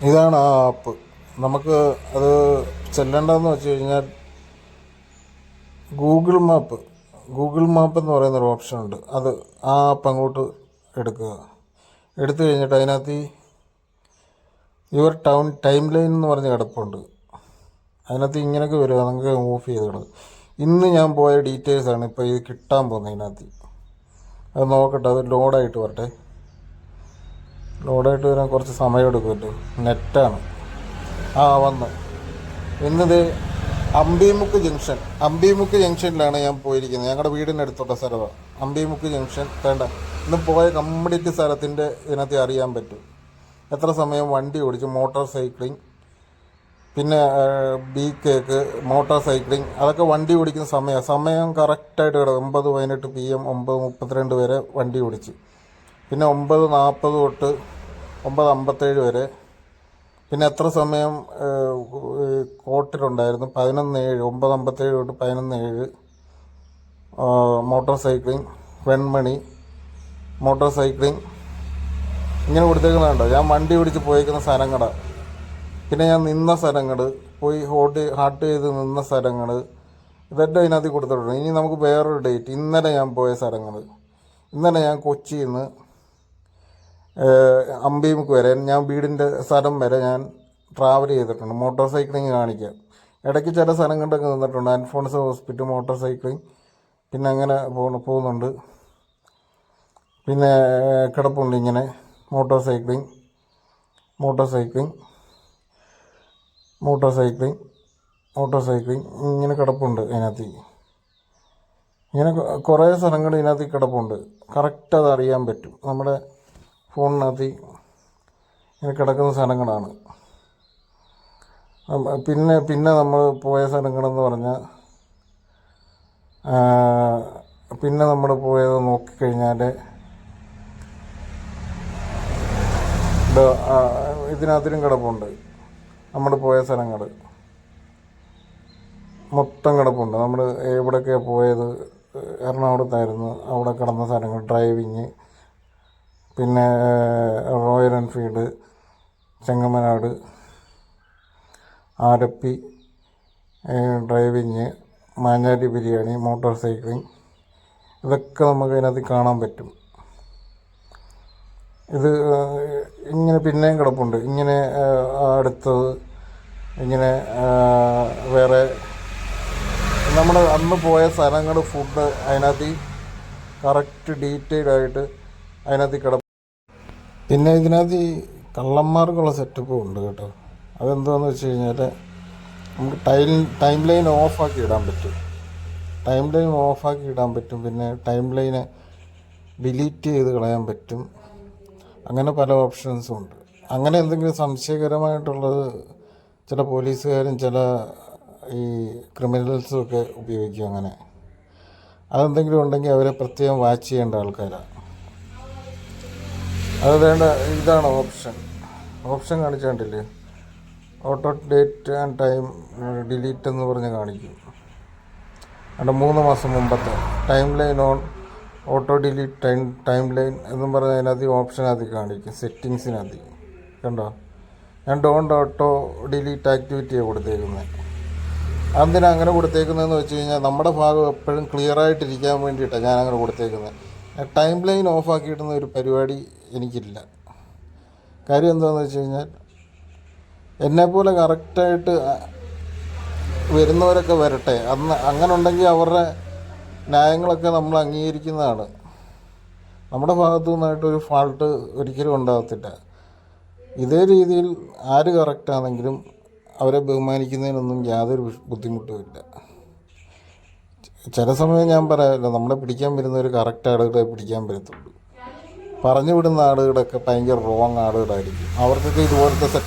ഇതാണ് ആ ആപ്പ്. നമുക്ക് അത് ചെല്ലേണ്ടതെന്ന് വെച്ച് കഴിഞ്ഞാൽ ഗൂഗിൾ മാപ്പ് എന്ന് പറയുന്നൊരു ഓപ്ഷൻ ഉണ്ട്. അത് ആ ആപ്പ് അങ്ങോട്ട് എടുക്കുക. എടുത്തു കഴിഞ്ഞിട്ട് അതിനകത്ത് യുവർ ടൈം ലൈൻ എന്ന് പറഞ്ഞ് കിടപ്പുണ്ട്. അതിനകത്ത് ഇങ്ങനെയൊക്കെ വരിക, നമുക്ക് ഓഫ് ചെയ്ത് കിടക്കും. ഇന്ന് ഞാൻ പോയ ഡീറ്റെയിൽസാണ് ഇപ്പോൾ ഇത് കിട്ടാൻ പോകുന്നത്. അതിനകത്ത് അത് നോക്കട്ടെ, അത് ലോഡായിട്ട് വരട്ടെ. ലോഡായിട്ട് വരാൻ കുറച്ച് സമയം എടുക്കുമല്ലോ, നെറ്റാണ്. വന്ന് ഇന്നത് അമ്പിമുക്ക് ജംഗ്ഷനിലാണ് ഞാൻ പോയിരിക്കുന്നത്. ഞങ്ങളുടെ വീടിൻ്റെ അടുത്തുള്ള സ്ഥലമാണ് അമ്പിമുക്ക് ജംഗ്ഷൻ. വേണ്ട, ഇന്ന് പോയ കംപ്ലീറ്റ് സ്ഥലത്തിൻ്റെ ഇതിനകത്ത് അറിയാൻ പറ്റും. എത്ര സമയം വണ്ടി ഓടിച്ചു, മോട്ടോർ സൈക്ലിംഗ്, പിന്നെ ബി കേക്ക്, മോട്ടോർ സൈക്ലിംഗ്, അതൊക്കെ വണ്ടി ഓടിക്കുന്ന സമയം കറക്റ്റായിട്ട് കിടക്കും. 9:18 PM 9:32 വരെ വണ്ടി ഓടിച്ച്. പിന്നെ 9:40 തൊട്ട് 9:57 വരെ. പിന്നെ എത്ര സമയം കോർട്ടിലുണ്ടായിരുന്നു, 11:07, 9:57 തൊട്ട് 11:07 motor cycling, Venmony motor cycling, ഇങ്ങനെ കൊടുത്തേക്കുന്നുണ്ടോ. ഞാൻ വണ്ടി ഓടിച്ച് പോയേക്കുന്ന സ്ഥലങ്ങൾ, പിന്നെ ഞാൻ നിന്ന സ്ഥലങ്ങൾ, പോയി ഹാർട്ട് ചെയ്ത് നിന്ന സ്ഥലങ്ങൾ, ഇതെല്ലാം അതിനകത്ത് കൊടുത്തിട്ടുണ്ട്. ഇനി നമുക്ക് വേറൊരു ഡേറ്റ്, ഇന്നലെ ഞാൻ പോയ സ്ഥലങ്ങൾ. ഇന്നലെ ഞാൻ കൊച്ചിയിൽ നിന്ന് അമ്പിമുക്ക് വരെ, ഞാൻ വീടിൻ്റെ സ്ഥലം വരെ ഞാൻ ട്രാവൽ ചെയ്തിട്ടുണ്ട്. മോട്ടോർ സൈക്ലിങ് കാണിക്കാം. ഇടയ്ക്ക് ചില സ്ഥലങ്ങളിലൊക്കെ നിന്നിട്ടുണ്ട്. അൽഫോൺസ് ഹോസ്പിറ്റൽ മോട്ടോർ സൈക്ലിങ്, പിന്നെ അങ്ങനെ പോകുന്നുണ്ട്. പിന്നെ കിടപ്പുണ്ട് ഇങ്ങനെ മോട്ടോർ സൈക്ലിങ് ഇങ്ങനെ കിടപ്പുണ്ട്. അതിനകത്ത് ഇങ്ങനെ കുറേ സ്ഥലങ്ങൾ ഇതിനകത്ത് കിടപ്പുണ്ട്. കറക്റ്റ് അത് അറിയാൻ പറ്റും. നമ്മുടെ ഫോണിനകത്ത് ഇങ്ങനെ കിടക്കുന്ന സ്ഥലങ്ങളാണ്. പിന്നെ നമ്മൾ പോയ സ്ഥലങ്ങളെന്ന് പറഞ്ഞാൽ, പിന്നെ നമ്മൾ പോയത് നോക്കിക്കഴിഞ്ഞാൽ ഇതിനകത്തിലും കിടപ്പുണ്ട്. നമ്മൾ പോയ സ്ഥലങ്ങൾ മൊത്തം കിടപ്പുണ്ട്. നമ്മൾ എവിടെയൊക്കെയാണ് പോയത്, എറണാകുളത്തായിരുന്നു, അവിടെ കിടന്ന സ്ഥലങ്ങൾ, ഡ്രൈവിങ്, പിന്നെ royal Enfield, Chengamanad, Alleppey driving, Manjali biryani, motor cycling, ഇതൊക്കെ നമുക്ക് അതിനകത്ത് കാണാൻ പറ്റും. ഇത് ഇങ്ങനെ പിന്നെയും കിടപ്പുണ്ട്. ഇങ്ങനെ അടുത്തത് ഇങ്ങനെ വേറെ നമ്മൾ അന്ന് പോയ സ്ഥലങ്ങൾ, ഫുഡ് അതിനകത്ത് കറക്റ്റ് ഡീറ്റെയിൽ ആയിട്ട് അതിനകത്ത് കിടപ്പുണ്ട്. പിന്നെ ഇതിനകത്ത് ഈ കള്ളന്മാർക്കുള്ള സെറ്റപ്പും ഉണ്ട് കേട്ടോ. അതെന്താണെന്ന് വെച്ച് കഴിഞ്ഞാൽ, നമുക്ക് ടൈം ലൈൻ ഓഫാക്കി ഇടാൻ പറ്റും. പിന്നെ ടൈം ലൈന് ഡിലീറ്റ് ചെയ്ത് കളയാൻ പറ്റും. അങ്ങനെ പല ഓപ്ഷൻസും ഉണ്ട്. അങ്ങനെ എന്തെങ്കിലും സംശയകരമായിട്ടുള്ളത് ചില പോലീസുകാരും ചില ഈ ക്രിമിനൽസും ഒക്കെ ഉപയോഗിക്കും. അങ്ങനെ അതെന്തെങ്കിലും ഉണ്ടെങ്കിൽ അവരെ പ്രത്യേകം വാച്ച് ചെയ്യേണ്ട ആൾക്കാരാണ്. അത് വേണ്ട. ഇതാണ് ഓപ്ഷൻ കാണിച്ചാണ്ടില്ലേ, auto date and time delete എന്ന് പറഞ്ഞ് കാണിക്കും. അവിടെ 3 മാസം മുമ്പത്തെ timeline on, auto delete timeline എന്നും പറഞ്ഞ് അതിനകത്ത് ഓപ്ഷനകത്ത് കാണിക്കും. സെറ്റിങ്സിനകത്ത് കണ്ടോ, ഞാൻ ഡോണ്ട് ഓട്ടോ ഡിലീറ്റ് ആക്ടിവിറ്റിയാണ് കൊടുത്തേക്കുന്നത്. അതെന്തിനാണ് അങ്ങനെ കൊടുത്തേക്കുന്നതെന്ന് വെച്ച് കഴിഞ്ഞാൽ, നമ്മുടെ ഭാഗം എപ്പോഴും ക്ലിയർ ആയിട്ടിരിക്കാൻ വേണ്ടിയിട്ടാണ് ഞാൻ അങ്ങനെ കൊടുത്തേക്കുന്നത്. ടൈം ലൈൻ ഓഫാക്കിയിടുന്ന ഒരു പരിപാടി എനിക്കില്ല. കാര്യം എന്താണെന്ന് വെച്ച് കഴിഞ്ഞാൽ, എന്നെപ്പോലെ കറക്റ്റായിട്ട് വരുന്നവരൊക്കെ വരട്ടെ. അങ്ങനെ ഉണ്ടെങ്കിൽ അവരുടെ ന്യായങ്ങളൊക്കെ നമ്മൾ അംഗീകരിക്കുന്നതാണ്. നമ്മുടെ ഭാഗത്തു നിന്നായിട്ടൊരു ഫാൾട്ട് ഒരിക്കലും ഉണ്ടാകത്തില്ല. ഇതേ രീതിയിൽ ആര് കറക്റ്റാണെങ്കിലും അവരെ ബഹുമാനിക്കുന്നതിനൊന്നും യാതൊരു ബുദ്ധിമുട്ടുമില്ല. ചില സമയം ഞാൻ പറയാമല്ലോ, നമ്മളെ പിടിക്കാൻ വരുന്നവർ കറക്റ്റ് ആളുകളെ പിടിക്കാൻ പറ്റത്തുള്ളൂ. പറഞ്ഞു വിടുന്ന ആളുകളൊക്കെ ഭയങ്കര റോങ് ആളുകളായിരിക്കും. അവർക്കൊക്കെ ഇതുപോലത്തെ